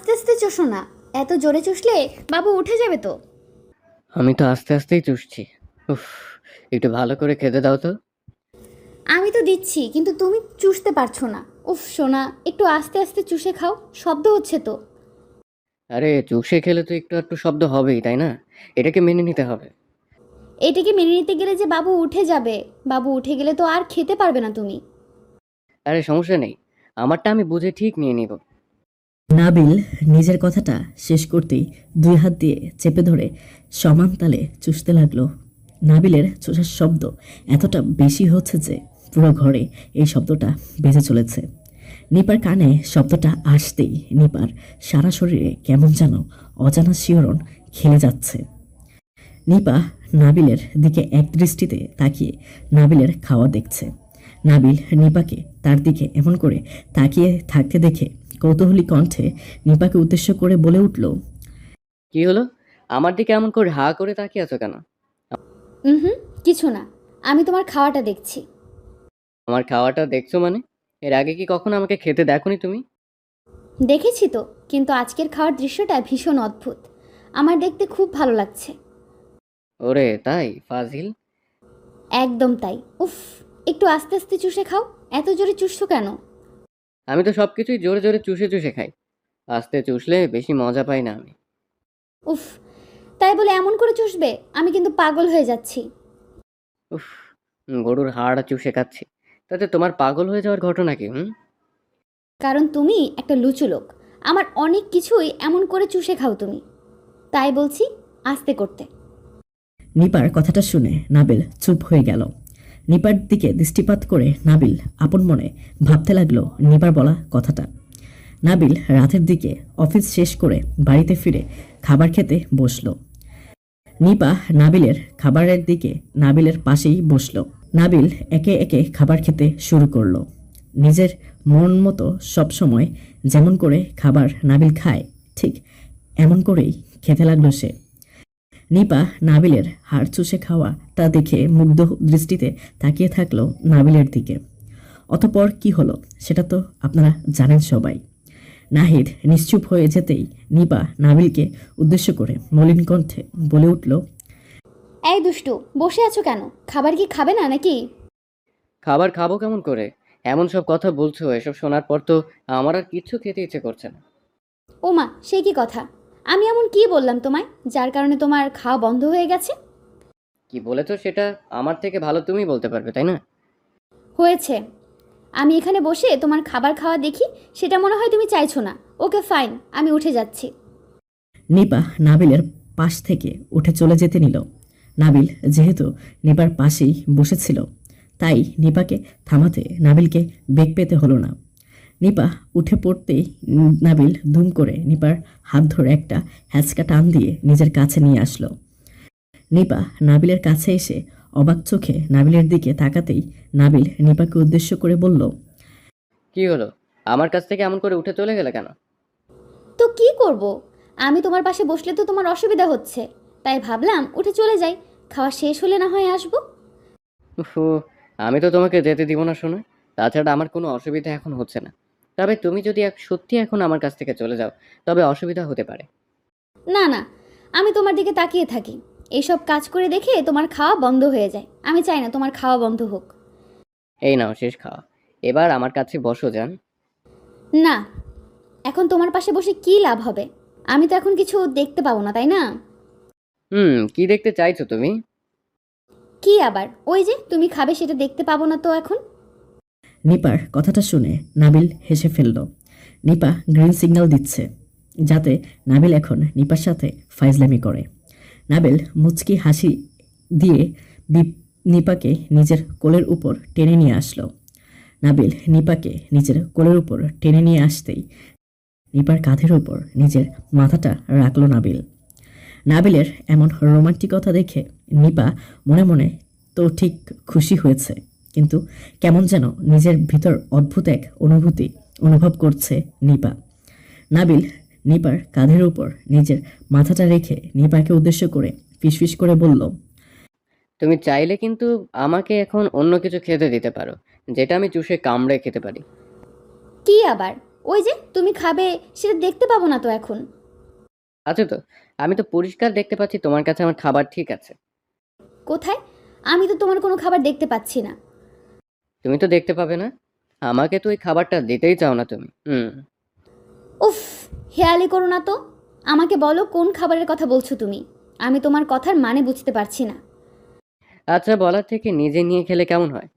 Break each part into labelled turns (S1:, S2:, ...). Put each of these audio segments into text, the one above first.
S1: আস্তে আস্তে চুষো না, এত জোরে চুষলে বাবু উঠে যাবে তো।
S2: আমি তো আস্তে আস্তেই চুষছি। উফ, একটু ভালো করে খেতে দাও তো।
S1: আমি তো দিচ্ছি কিন্তু তুমি চুষতে পারছো না। উফ সোনা, একটু আস্তে আস্তে চুষে খাও, শব্দ হচ্ছে তো।
S2: আরে চুষে খেলে তো একটু একটু শব্দ হবেই, তাই না? এটাকে মেনে নিতে হবে।
S1: এটাকে মেনে নিতে গেলে যে বাবু উঠে যাবে, বাবু উঠে গেলে তো আর খেতে পারবে না তুমি।
S2: আরে সমস্যা নেই, আমারটা আমি বুঝে ঠিক নিয়ে নিব।
S3: নাবিল নিজের কথাটা শেষ করতেই দুই হাত দিয়ে চেপে ধরে সমান তালে চুষতে লাগলো। নাবিলের চুষার শব্দ এতটা বেশি হচ্ছে যে পুরো ঘরে এই শব্দটা বেজে চলেছে। নিপার কানে শব্দটা আসতেই নিপার সারা শরীরে কেমন যেন অজানা শিহরণ খেলে যাচ্ছে। নিপা নাবিলের দিকে এক দৃষ্টিতে তাকিয়ে নাবিলের খাওয়া দেখছে। নাবিল নিপাকে তার দিকে এমন করে তাকিয়ে থাকতে দেখে কৌতূহলী কণ্ঠে নিপাকে উদ্দেশ্য করে বলে উঠল,
S2: কি হলো? আমার দিকে এমন করে হা করে তাকিয়ে আছো কেন?
S1: হুম, কিছু না, আমি তোমার খাওয়াটা দেখছি।
S2: আমার খাওয়াটা দেখছো মানে? এর আগে কি কখনো আমাকে খেতে দেখোনি তুমি?
S1: দেখেছি তো, কিন্তু আজকের খাওয়ার দৃশ্যটা ভীষণ অদ্ভুত। আমার দেখতে খুব ভালো লাগছে।
S2: ওরে তাই ফাজিল।
S1: একদম তাই। উফ, একটু আস্তে আস্তে চুষে খাও, এত জোরে চুষছো কেন?
S2: আমি তো সবকিছুই জোরে জোরে চুষে চুষে খাই। আস্তে চুষলে বেশি মজা পাই না আমি।
S1: উফ, তাই বলে এমন করে চুষবে? আমি কিন্তু পাগল হয়ে যাচ্ছি।
S2: উফ, গরুর হাড় চুষে খাচ্ছি, তাতে তোমার পাগল হয়ে যাওয়ার ঘটনা কি?
S1: কারণ তুমি একটা লুচু লোক। আমার অনেক কিছুই এমন করে চুষে খাও তুমি, তাই বলছি আস্তে করতে।
S3: নিপার কথাটা শুনে নাবিল চুপ হয়ে গেল। নিপার দিকে দৃষ্টিপাত করে নাবিল আপন মনে ভাবতে লাগলো নিপার বলা কথাটা। নাবিল রাতের দিকে অফিস শেষ করে বাড়িতে ফিরে খাবার খেতে বসলো। নিপা নাবিলের খাবারের দিকে নাবিলের পাশেই বসলো। নাবিল একে একে খাবার খেতে শুরু করলো। নিজের মন মতো সবসময় যেমন করে খাবার নাবিল খায়, ঠিক এমন করেই খেতে লাগলো সে। নিপা নাবিলের হাড় চুষে খাওয়াটা দেখে মুগ্ধ দৃষ্টিতে তাকিয়ে থাকলো নাবিলের দিকে। অতঃপর কি হলো সেটা তো আপনারা জানেন সবাই। নাহিদ নিশ্চুপ হয়ে যেতেই নিপা নাবিলকে উদ্দেশ্য করে মলিন কণ্ঠে বলে উঠল,
S1: এই দুষ্টু, বসে আছো কেন? খাবার কি খাবে না নাকি?
S2: খাবার খাবো কেমন করে? এমন সব কথা বলছো, এসব শোনার পর তো আমার আর কিচ্ছু খেতে ইচ্ছে করছে না।
S1: ওমা, সে কি কথা? আমি এমন কি বললাম তোমায় যার কারণে তোমার খাওয়া বন্ধ হয়ে গেছে?
S2: কি বলেছো সেটা আমার থেকে ভালো তুমি বলতে পারবে, তাই না?
S1: হয়েছে, আমি এখানে বসে তোমার খাবার খাওয়া দেখি, সেটা মনে হয় তুমি চাইছো না। ওকে ফাইন, আমি উঠে যাচ্ছি।
S3: নিপা নাবিলের পাশ থেকে উঠে চলে যেতে নিল। নাবিল যেহেতু নিপার পাশেই বসেছিল, তাই নিপাকে থামাতে নাবিলকে বেগ পেতে হলো না। নিপা উঠে পড়তেই নাবিল ধুম করে নিপার হাত ধরে একটা হ্যাঁচকা টান দিয়ে নিজের কাছে নিয়ে আসলো। নিপা নাবিলের কাছে এসে অবাক চোখে নাবিলের দিকে তাকাতেই নাবিল নিপাকে উদ্দেশ্য করে বলল,
S2: কি হলো? আমার কাছ থেকে এমন করে উঠে চলে গেলে কেন?
S1: তো কি করব? আমি তোমার পাশে বসলে তো তোমার অসুবিধা হচ্ছে, তাই ভাবলাম উঠে চলে যাই। খাওয়া শেষ হলে না হয় আসবো।
S2: উফু, আমি তো তোমাকে যেতে দিব না শোনো। তাছাড়া আমার কোনো অসুবিধা এখন হচ্ছে না। তবে তুমি যদি সত্যি এখন আমার কাছ থেকে চলে যাও, তবে অসুবিধা হতে পারে।
S1: না না, আমি তোমার দিকে তাকিয়ে থাকি, এইসব কাজ করে দেখে তোমার খাওয়া বন্ধ হয়ে যায়। আমি চাই না তোমার খাওয়া বন্ধ হোক।
S2: এই নাও শেষ খাওয়া। এবার আমার কাছে বসো যান।
S1: না, এখন তোমার পাশে বসে কি লাভ হবে? আমি তো এখন কিছু দেখতে পাবো না, তাই না?
S2: কি দেখতে চাইছো তুমি?
S1: কি আবার? ওই যে তুমি খাবে, সেটা দেখতে পাবো না তো এখন?
S3: নিপার কথাটা শুনে নাবিল হেসে ফেলল। নিপা গ্রিন সিগন্যাল দিচ্ছে যাতে নাবিল এখন নিপার সাথে ফাইজলামি করে। নাবিল মুচকি হাসি দিয়ে নিপাকে নিজের কোলের উপর টেনে নিয়ে আসলো। নাবিল নিপাকে নিজের কোলের উপর টেনে নিয়ে আসতেই নিপার কাঁধের উপর নিজের মাথাটা রাখলো নাবিল। নাবিলের এমন রোমান্টিকতা দেখে নিপা মনে মনে তো ঠিক খুশি হয়েছে, কিন্তু কেমন যেন নিজের ভিতর অদ্ভুত এক অনুভূতি অনুভব করছে নিপা। নাবিল নিপার কাঁধের উপর নিজের মাথাটা রেখে নিপাকে উদ্দেশ্য করে ফিসফিস করে বলল,
S2: তুমি চাইলে কিন্তু আমাকে এখন অন্য কিছু খেতে দিতে পারো, যেটা আমি চুষে কামড়ে খেতে পারি।
S1: কি আবার? ওই যে তুমি খাবে, সেটা দেখতে পাবো না তো এখন।
S2: আছে তো, আমি তো পরিষ্কার দেখতে পাচ্ছি তোমার কাছে আমার খাবার ঠিক আছে।
S1: কোথায়? আমি তো তোমার কোনো খাবার দেখতে পাচ্ছি না।
S2: তুমি তো দেখতে পাবে না, আমাকে তো ওই খাবারটা দিতেই চাও না তুমি।
S1: উফ, হেয়ালি করো না তো। আমাকে বলো কোন খাবারের কথা বলছো তুমি। আমি তোমার কথার মানে বুঝতে পারছি না।
S2: আচ্ছা, বলার থেকে নিজে নিয়ে খেলে কেমন হয়?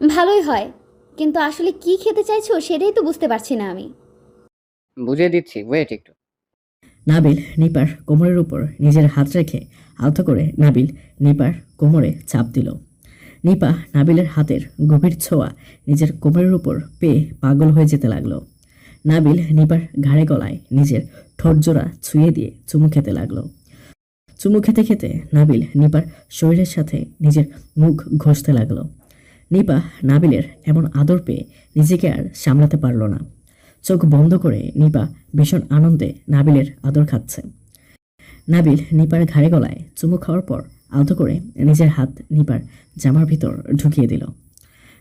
S1: ভালোই হয়, কিন্তু আসলে কি খেতে চাইছো সেটাই তো বুঝতে পারছি না আমি।
S2: বুঝিয়ে দিচ্ছি, ওয়েট একটু।
S3: নাবিল নিপার কোমরের উপর নিজের হাত রেখে আলতো করে নাবিল নিপার কোমরে চাপ দিল। নিপা নাবিলের হাতের গভীর ছোঁয়া নিজের কোমরের উপর পেয়ে পাগল হয়ে যেতে লাগলো। নাবিল নিপার ঘাড়ে গলায় নিজের ঠোঁটজোড়া ছুঁয়ে দিয়ে চুমু খেতে লাগলো। চুমু খেতে খেতে নাবিল নিপার শরীরের সাথে নিজের মুখ ঘষতে লাগলো। নিপা নাবিলের এমন আদর পেয়ে নিজেকে আর সামলাতে পারল না। চোখ বন্ধ করে নিপা ভীষণ আনন্দে নাবিলের আদর খাচ্ছে। নাবিল নিপার ঘাড়ে গলায় চুমু খাওয়ার পর আলতো করে নিজের হাত নিপার জামার ভিতর ঢুকিয়ে দিল।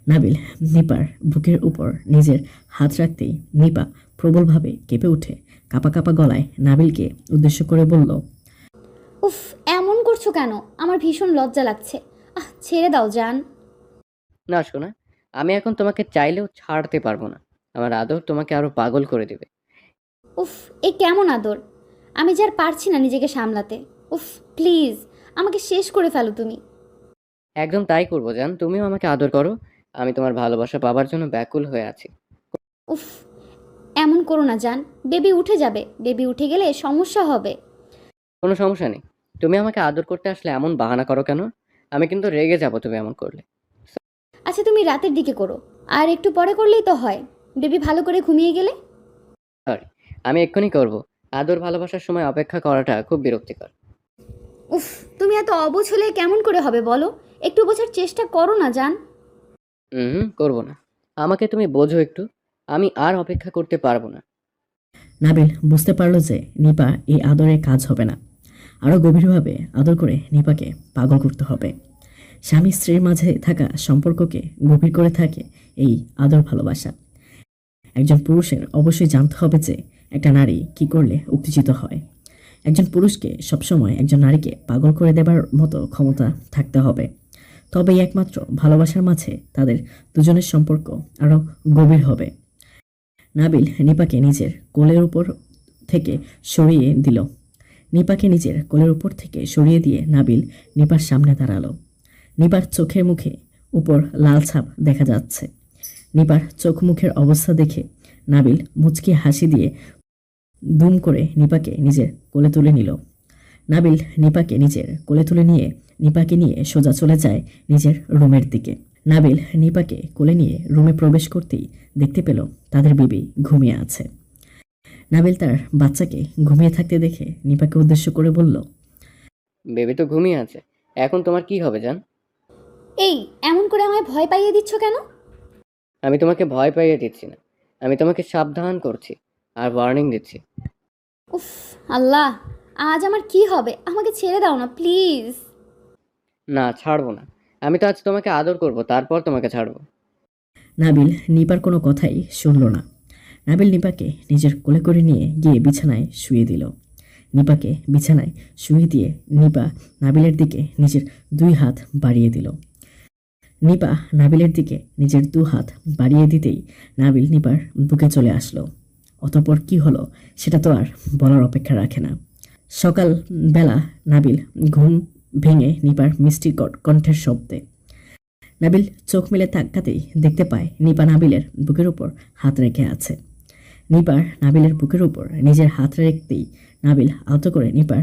S3: নাবিল নিপার বুকের উপর নিজের হাত রাখতেই নিপা প্রবলভাবে কেঁপে উঠে কাঁপা কাঁপা গলায় নাবিলকে উদ্দেশ্য করে বলল,
S1: উফ, এমন করছো কেন? আমার ভীষণ লজ্জা লাগছে। ছেড়ে দাও জান।
S2: না শোনা, আমি এখন তোমাকে চাইলেও ছাড়তে পারবো না। আমার আদর তোমাকে আরো পাগল করে দেবে।
S1: উফ, এ কেমন আদর? আমি যে আর পারছি না নিজেকে সামলাতে। উফ, প্লিজ আমাকে শেষ করে ফেলো তুমি।
S2: একদম তাই করবো জান, তুমিও আমাকে আদর করো। আমি তোমার ভালোবাসা পাবার জন্য ব্যাকুল হয়ে আছি।
S1: উফ, এমন করো না জান। বেবি উঠে যাবে, বেবি উঠে গেলে সমস্যা হবে।
S2: কোনো সমস্যা নেই, তুমি আমাকে আদর করতে আসলে এমন বাহানা করো কেন? আমি কিন্তু রেগে যাবো তুমি এমন করলে।
S1: আচ্ছা, তুমি রাতের দিকে করো, আর একটু পরে করলেই তো হয়। বেবি ভালো করে ঘুমিয়ে গেলে।
S2: সরি, আমি এক্ষুনি করব। আদর ভালোবাসার সময় অপেক্ষা করাটা খুব বিরক্তিকর।
S1: উফ, তুমি এত অবুঝ হলে কেমন করে হবে বলো? একটু বোঝার চেষ্টা করো না জান।
S2: করবো না। আমাকে তুমি বোঝো একটু। আমি আর অপেক্ষা করতে পারবো না।
S3: নাবিল বুঝতে পারল যে নিপা এই আদরে কাজ হবে না। আরও গভীরভাবে আদর করে নিপাকে পাগল করতে হবে। স্বামী স্ত্রীর মাঝে থাকা সম্পর্ককে গভীর করে থাকে এই আদর ভালোবাসা। একজন পুরুষের অবশ্যই জানতে হবে যে একটা নারী কি করলে উত্তেজিত হয়। একজন পুরুষকে সবসময় একজন নারীকে পাগল করে দেবার মতো ক্ষমতা থাকতে হবে। তবেই একমাত্র ভালোবাসার মাঝে তাদের দুজনের সম্পর্ক আরও গভীর হবে। নাবিল নিপাকে নিজের কোলের উপর থেকে সরিয়ে দিল। নিপাকে নিজের কোলের উপর থেকে সরিয়ে দিয়ে নাবিল নিপার সামনে দাঁড়ালো। নিপার চোখের মুখে উপর লাল ছাপ দেখা যাচ্ছে। নিপার চোখ মুখের অবস্থা দেখে নাবিল মুচকি হাসি দিয়ে দুম করে নিপাকে নিজের কোলে তুলে নিল। নাবিল নিপাকে নিজের কোলে তুলে নিয়ে নিপাকে নিয়ে সোজা চলে যায় নিজের রুমের দিকে। নাবিল নিপাকে কোলে নিয়ে রুমে প্রবেশ করতেই দেখতে পেল তাদের বিবি ঘুমিয়ে আছে। নাবিল তার বাচ্চাকে ঘুমিয়ে থাকতে দেখে নিপাকে উদ্দেশ্য করে বলল,
S2: বেবি তো ঘুমিয়ে আছে, এখন তোমার কি হবে জান?
S1: এই, এমন করে আমায় ভয় পাইয়ে দিচ্ছ কেন?
S2: আমি তোমাকে ভয় পাইয়ে দিচ্ছি না, আমি তোমাকে সাবধান করছি আর ওয়ার্নিং দিচ্ছি।
S1: উফ, আল্লাহ, আজ আমার কি হবে? আমাকে ছেড়ে দাও না প্লিজ।
S2: না, ছাড়বো না। আমি তো আজ তোমাকে আদর করব, তারপর তোমাকে ছাড়বো।
S3: নাবিল নিপার কোনো কথাই শুনল না। নাবিল নিপাকে নিজের কোলে করে নিয়ে গিয়ে বিছানায় শুয়ে দিল। নিপাকে বিছানায় শুয়ে দিয়ে নিপা নাবিলের দিকে নিজের দুই হাত বাড়িয়ে দিল। নিপা নাবিলের দিকে নিজের দু হাত বাড়িয়ে দিতেই নাবিল নিপার বুকে চলে আসলো। অতঃপর কি হলো সেটা তো আর বলার অপেক্ষা রাখে না। সকাল বেলা নাবিল ঘুম ভেঙে নিপার মিষ্টি কণ্ঠের শব্দে। নাবিল চোখ মেলে তাকাতেই দেখতে পায় নিপা নাবিলের বুকের উপর হাত রেখে আছে। নিপার নাবিলের বুকের উপর নিজের হাত রাখতেই নাবিল আলতো করে নিপার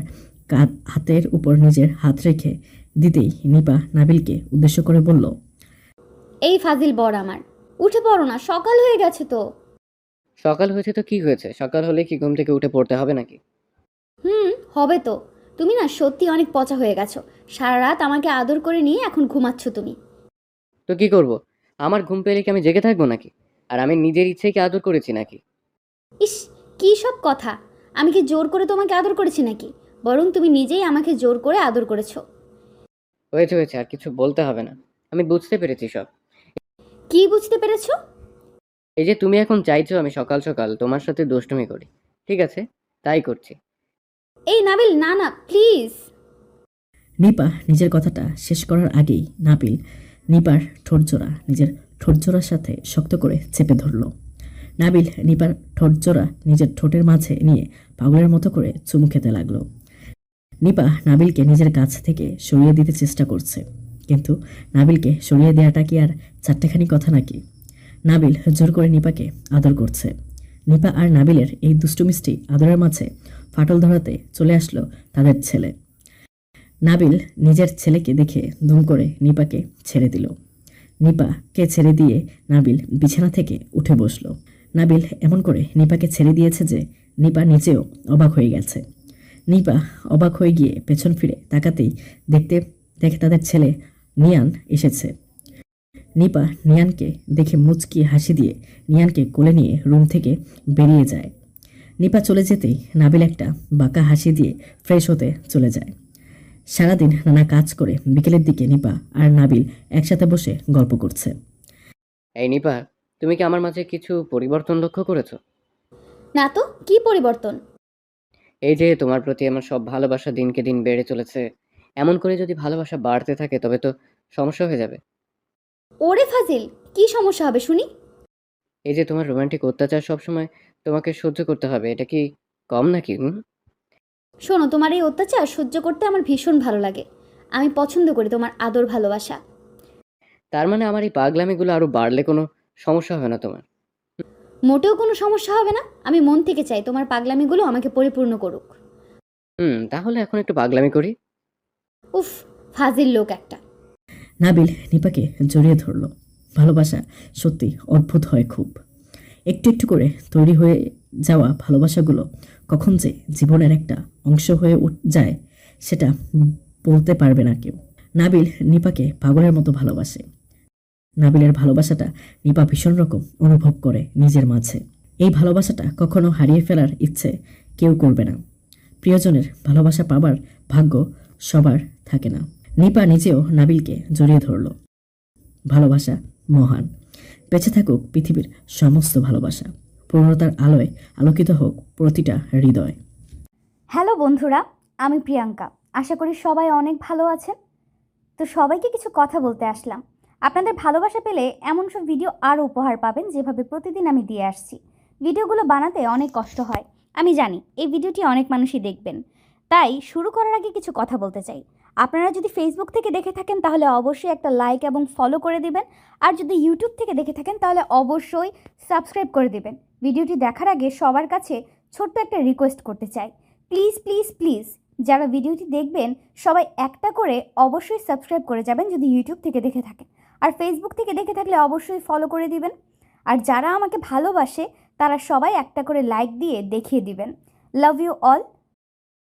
S3: হাতের উপর নিজের হাত রেখে দিতেই নিপা নাবিলকে উদ্দেশ্য করে বলল,
S1: এই ফাজিল বর আমার, উঠে পড়ো না, সকাল হয়ে গেছে তো।
S2: সকাল হয়েছে তো কি হয়েছে? সকাল হলে কি ঘুম থেকে উঠে পড়তে হবে নাকি?
S1: হবে তো। তুমি না সত্যি অনেক পচা হয়ে গেছো। সারা রাত আমাকে আদর করে নিয়ে এখন ঘুমাচ্ছ তুমি।
S2: তো কি করব? আমার ঘুম পেলে কি আমি জেগে থাকবো নাকি? আর আমি নিজের ইচ্ছেই কি আদর করেছি নাকি?
S1: ইস, কী সব কথা! আমি কি জোর করে তোমাকে আদর করেছি নাকি? বরং তুমি নিজেই আমাকে জোর করে আদর করেছো।
S2: হয়েছে হয়েছে, আর কিছু বলতে হবে না। আমি বুঝতে পেরেছি সব।
S1: কি বুঝতে পেরেছো?
S2: এই যে তুমি এখন চাইছো আমি সকাল সকাল তোমার সাথে দুষ্টুমি করি, ঠিক আছে, তাই করছি।
S1: এই নাবিল, না না প্লিজ।
S3: নিপা নিজের কথাটা শেষ করার আগেই নাবিল নিপার ঠোঁটজোড়া নিজের ঠোঁটজোড়ার সাথে শক্ত করে চেপে ধরল। নাবিল নিপার ঠোঁটজোড়া নিজের ঠোঁটের মাঝে নিয়ে পাগলের মতো করে চুমু খেতে লাগলো। নিপা নাবিলকে নিজের কাছ থেকে সরিয়ে দিতে চেষ্টা করছে, কিন্তু নাবিলকে সরিয়ে দেওয়াটা কি আর চারটেখানি কথা নাকি? নাবিল জোর করে নিপাকে আদর করছে। নিপা আর নাবিলের এই দুষ্টুমিষ্টি আদরের মাঝে ফাটল ধরাতে চলে আসলো তাদের ছেলে। নাবিল নিজের ছেলেকে দেখে দুম করে নিপাকে ছেড়ে দিল। নিপাকে ছেড়ে দিয়ে নাবিল বিছানা থেকে উঠে বসলো। নাবিল এমন করে নিপাকে ছেড়ে দিয়েছে যে নিপা নিজেও অবাক হয়ে গেছে। নিপা অবাক হয়ে গিয়ে পেছন ফিরে তাকাতেই দেখে তাদের ছেলে নিয়ান এসেছে। নিপা নিয়ানকে দেখে মুচকি হাসি দিয়ে নিয়ানকে কোলে নিয়ে রুম থেকে বেরিয়ে যায়। নিপা চলে যেতেই নাবিল একটা বাঁকা হাসি দিয়ে ফ্রেশ হতে চলে যায়। সারাদিন নানা কাজ করে বিকেলের দিকে নিপা আর নাবিল একসাথে বসে গল্প করছে।
S2: এই নিপা, তুমি কি আমার মাঝে কিছু পরিবর্তন লক্ষ্য করেছো?
S1: না তো, কি পরিবর্তন?
S2: এই যে তোমার প্রতি আমার সব ভালোবাসা দিনকে দিন বেড়ে চলেছে, এমন করে যদি ভালোবাসা বাড়তে থাকে তবে তো সমস্যা হয়ে যাবে।
S1: ওরে ফাজিল, কি সমস্যা হবে শুনি?
S2: এই যে তোমার রোমান্টিক অত্যাচার সবসময় তোমাকে সহ্য করতে হবে, এটা কি কম নাকি?
S1: শোনো, তোমার এই অত্যাচার সহ্য করতে আমার ভীষণ ভালো লাগে। আমি পছন্দ করি তোমার আদর ভালোবাসা।
S2: তার মানে আমার এই পাগলামিগুলো আরো বাড়লে কোনো সমস্যা হবে না তোমার?
S1: মোটেও কোনো সমস্যা হবে না। আমি মন থেকে চাই তোমার পাগলামিগুলো আমাকে পরিপূর্ণ করুক।
S2: তাহলে এখন একটু পাগলামি করি।
S1: উফ, ফাজিল লোক একটা।
S3: নাবিল নিপাকে জড়িয়ে ধরল। ভালোবাসা সত্যি অদ্ভুত হয় খুব। একটু একটু করে তৈরি হয়ে যাওয়া ভালোবাসাগুলো কখন যে জীবনের একটা অংশ হয়ে যায় সেটা বলতে পারবে না কেউ। নাবিল নিপাকে পাগলের মতো ভালোবাসে। নাবিলের ভালোবাসাটা নিপা ভীষণ রকম অনুভব করে নিজের মাঝে। এই ভালোবাসাটা কখনো হারিয়ে ফেলার ইচ্ছে কেউ করবে না। প্রিয়জনের ভালোবাসা পাবার ভাগ্য সবার থাকে না। নিপা নিজেও নাবিলকে জড়িয়ে ধরল। ভালোবাসা মহান। বেঁচে থাকুক পৃথিবীর সমস্ত ভালোবাসা। পূর্ণতার আলোয় আলোকিত হোক প্রতিটা হৃদয়।
S4: হ্যালো বন্ধুরা, আমি প্রিয়াঙ্কা। আশা করি সবাই অনেক ভালো আছেন। তো সবাইকে কিছু কথা বলতে আসলাম। আপনাদের ভালোবাসা পেলে এমন সব ভিডিও আরও উপহার পাবেন যেভাবে প্রতিদিন আমি দিয়ে আসছি। ভিডিওগুলো বানাতে অনেক কষ্ট হয়, আমি জানি। এই ভিডিওটি অনেক মানুষই দেখবেন, তাই শুরু করার আগে কিছু কথা বলতে চাই। আপনারা যদি ফেসবুক থেকে দেখে থাকেন তাহলে অবশ্যই একটা লাইক এবং ফলো করে দিবেন। আর যদি ইউটিউব থেকে দেখে থাকেন তাহলে অবশ্যই সাবস্ক্রাইব করে দিবেন। ভিডিওটি দেখার আগে সবার কাছে ছোট্ট একটা রিকোয়েস্ট করতে চাই, প্লিজ প্লিজ প্লিজ যারা ভিডিওটি দেখবেন সবাই একটা করে অবশ্যই সাবস্ক্রাইব করে যাবেন যদি ইউটিউব থেকে দেখে থাকেন। আর ফেসবুক থেকে দেখে থাকলে অবশ্যই ফলো করে দিবেন। আর যারা আমাকে ভালোবাসে তারা সবাই একটা করে লাইক দিয়ে দেখিয়ে দিবেন। Love you all.